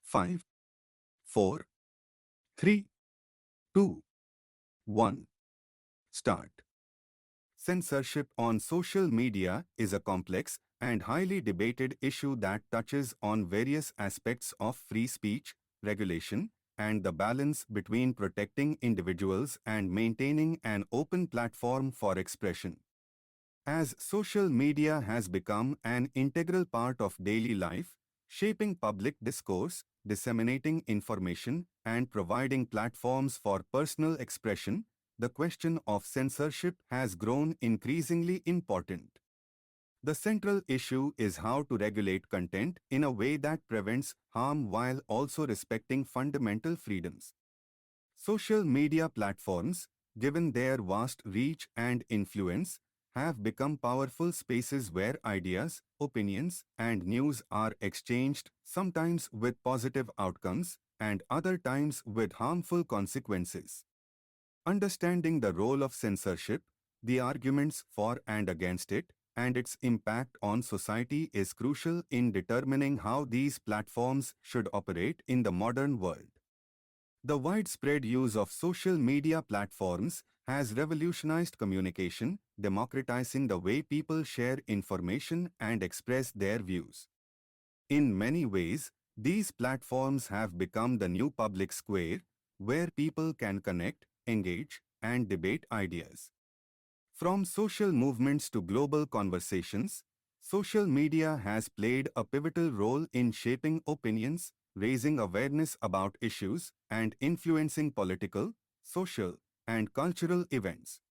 5, 4, 3, 2, 1. Start. Censorship on social media is a complex and highly debated issue that touches on various aspects of free speech, regulation, and the balance between protecting individuals and maintaining an open platform for expression. As social media has become an integral part of daily life, shaping public discourse, disseminating information, and providing platforms for personal expression, the question of censorship has grown increasingly important. The central issue is how to regulate content in a way that prevents harm while also respecting fundamental freedoms. Social media platforms, given their vast reach and influence, have become powerful spaces where ideas, opinions, and news are exchanged, sometimes with positive outcomes and other times with harmful consequences. Understanding the role of censorship, the arguments for and against it, and its impact on society is crucial in determining how these platforms should operate in the modern world. The widespread use of social media platforms has revolutionized communication, democratizing the way people share information and express their views. In many ways, these platforms have become the new public square, where people can connect, engage, and debate ideas. From social movements to global conversations, social media has played a pivotal role in shaping opinions, raising awareness about issues, and influencing political, social, and cultural events.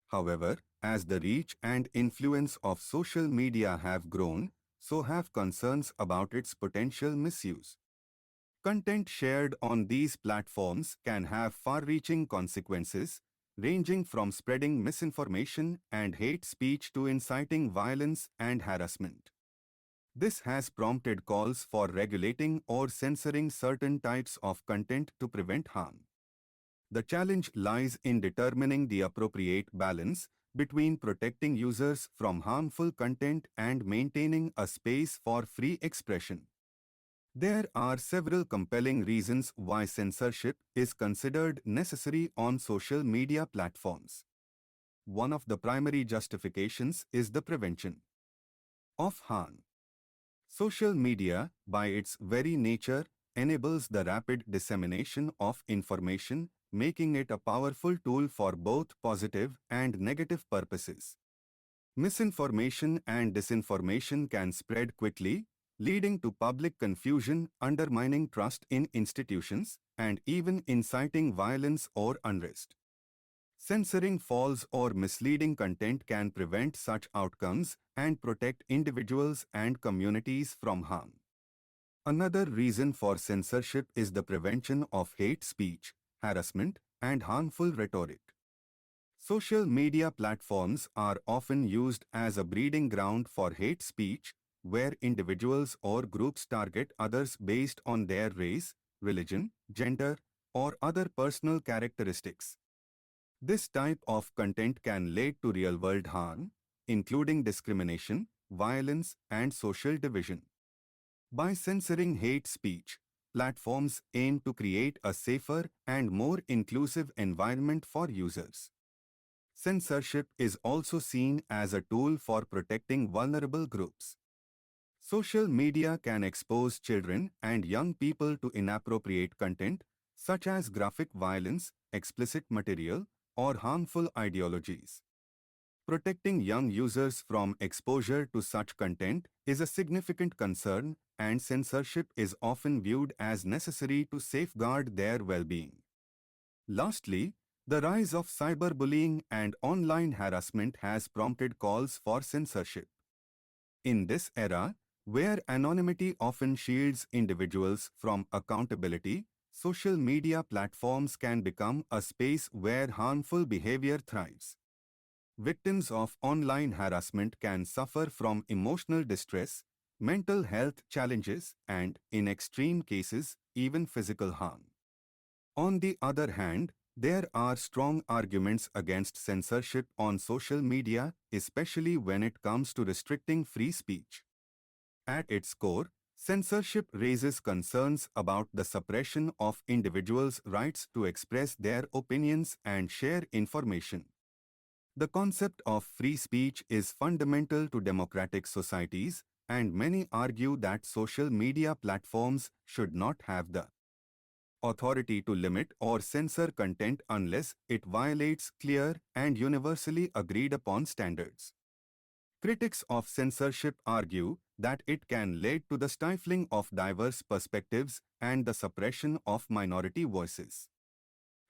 However, as the reach and influence of social media have grown, so have concerns about its potential misuse. Content shared on these platforms can have far-reaching consequences, ranging from spreading misinformation and hate speech to inciting violence and harassment. This has prompted calls for regulating or censoring certain types of content to prevent harm. The challenge lies in determining the appropriate balance between protecting users from harmful content and maintaining a space for free expression. There are several compelling reasons why censorship is considered necessary on social media platforms. One of the primary justifications is the prevention of harm. Social media, by its very nature, enables the rapid dissemination of information, making it a powerful tool for both positive and negative purposes. Misinformation and disinformation can spread quickly, leading to public confusion, undermining trust in institutions, and even inciting violence or unrest. Censoring false or misleading content can prevent such outcomes and protect individuals and communities from harm. Another reason for censorship is the prevention of hate speech, harassment, and harmful rhetoric. Social media platforms are often used as a breeding ground for hate speech, where individuals or groups target others based on their race, religion, gender, or other personal characteristics. This type of content can lead to real-world harm, including discrimination, violence, and social division. By censoring hate speech, platforms aim to create a safer and more inclusive environment for users. Censorship is also seen as a tool for protecting vulnerable groups. Social media can expose children and young people to inappropriate content, such as graphic violence, explicit material, or harmful ideologies. Protecting young users from exposure to such content is a significant concern, and censorship is often viewed as necessary to safeguard their well-being. Lastly, the rise of cyberbullying and online harassment has prompted calls for censorship. In this era, where anonymity often shields individuals from accountability, social media platforms can become a space where harmful behavior thrives. Victims of online harassment can suffer from emotional distress, mental health challenges, and, in extreme cases, even physical harm. On the other hand, there are strong arguments against censorship on social media, especially when it comes to restricting free speech. At its core, Censorship raises concerns about the suppression of individuals' rights to express their opinions and share information. The concept of free speech is fundamental to democratic societies, and many argue that social media platforms should not have the authority to limit or censor content unless it violates clear and universally agreed upon standards. Critics of censorship argue that it can lead to the stifling of diverse perspectives and the suppression of minority voices.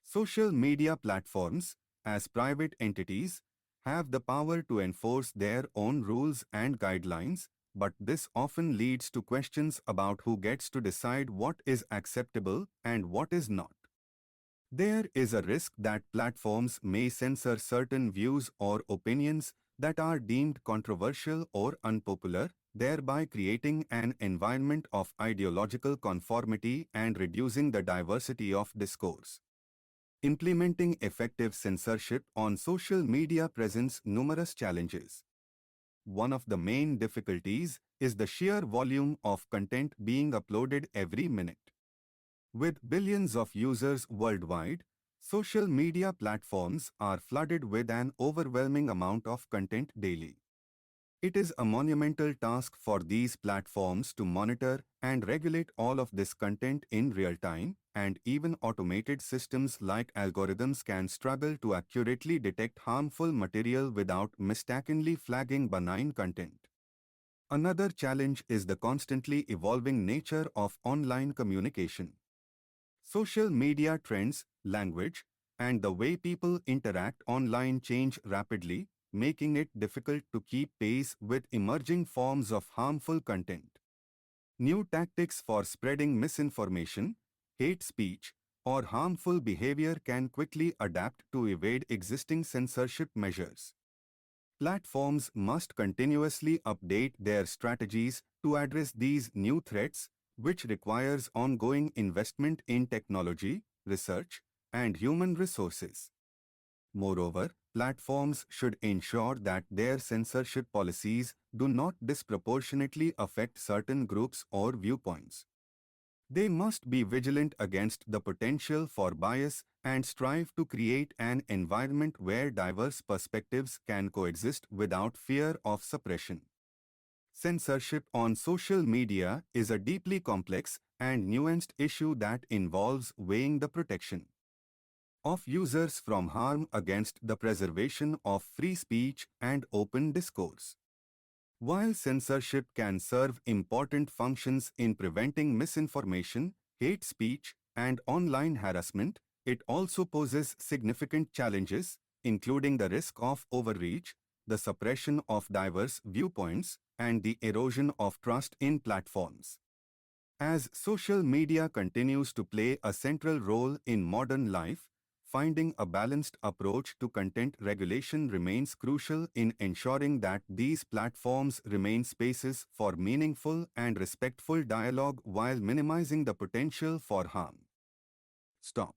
Social media platforms, as private entities, have the power to enforce their own rules and guidelines, but this often leads to questions about who gets to decide what is acceptable and what is not. There is a risk that platforms may censor certain views or opinions that are deemed controversial or unpopular, thereby creating an environment of ideological conformity and reducing the diversity of discourse. Implementing effective censorship on social media presents numerous challenges. One of the main difficulties is the sheer volume of content being uploaded every minute. With billions of users worldwide, social media platforms are flooded with an overwhelming amount of content daily. It is a monumental task for these platforms to monitor and regulate all of this content in real time, and even automated systems like algorithms can struggle to accurately detect harmful material without mistakenly flagging benign content. Another challenge is the constantly evolving nature of online communication. Social media trends, language, and the way people interact online change rapidly, making it difficult to keep pace with emerging forms of harmful content. New tactics for spreading misinformation, hate speech, or harmful behavior can quickly adapt to evade existing censorship measures. Platforms must continuously update their strategies to address these new threats, which requires ongoing investment in technology, research, and human resources. Moreover, platforms should ensure that their censorship policies do not disproportionately affect certain groups or viewpoints. They must be vigilant against the potential for bias and strive to create an environment where diverse perspectives can coexist without fear of suppression. Censorship on social media is a deeply complex and nuanced issue that involves weighing the protection of users from harm against the preservation of free speech and open discourse. While censorship can serve important functions in preventing misinformation, hate speech, and online harassment, it also poses significant challenges, including the risk of overreach, the suppression of diverse viewpoints, and the erosion of trust in platforms. As social media continues to play a central role in modern life, finding a balanced approach to content regulation remains crucial in ensuring that these platforms remain spaces for meaningful and respectful dialogue while minimizing the potential for harm. Stop.